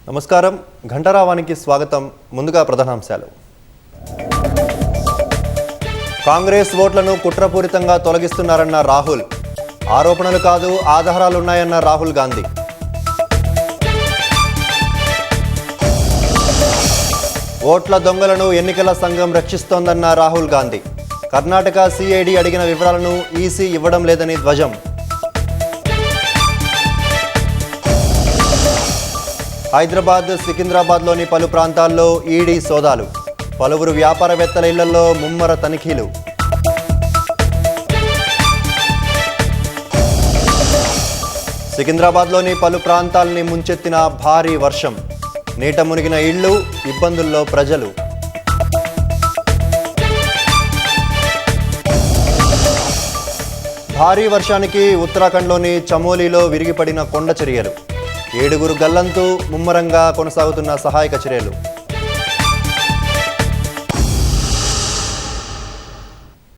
నమస్కారం ఘంటారావానికి స్వాగతం. ముందుగా ప్రధానాంశాలు. కాంగ్రెస్ ఓట్లను కుట్రపూరితంగా తొలగిస్తున్నారన్న రాహుల్. ఆరోపణలు కాదు ఆధారాలున్నాయన్న రాహుల్ గాంధీ. ఓట్ల దొంగలను ఎన్నికల సంఘం రక్షిస్తోందన్న రాహుల్ గాంధీ. కర్ణాటక సిఐడి అడిగిన వివరాలను ఈసీ ఇవ్వడం లేదని ధ్వజం. హైదరాబాద్, సికింద్రాబాద్లోని పలు ప్రాంతాల్లో ఈడీ సోదాలు. పలువురు వ్యాపారవేత్తల ఇళ్లలో ముమ్మర తనిఖీలు. సికింద్రాబాద్లోని పలు ప్రాంతాలని ముంచెత్తిన భారీ వర్షం. నీట మునిగిన ఇళ్లు, ఇబ్బందుల్లో ప్రజలు. భారీ వర్షానికి ఉత్తరాఖండ్లోని చమోలీలో విరిగిపడిన కొండ చర్యలు. 7 గల్లంతు. ముమ్మరంగా కొనసాగుతున్న సహాయక చర్యలు.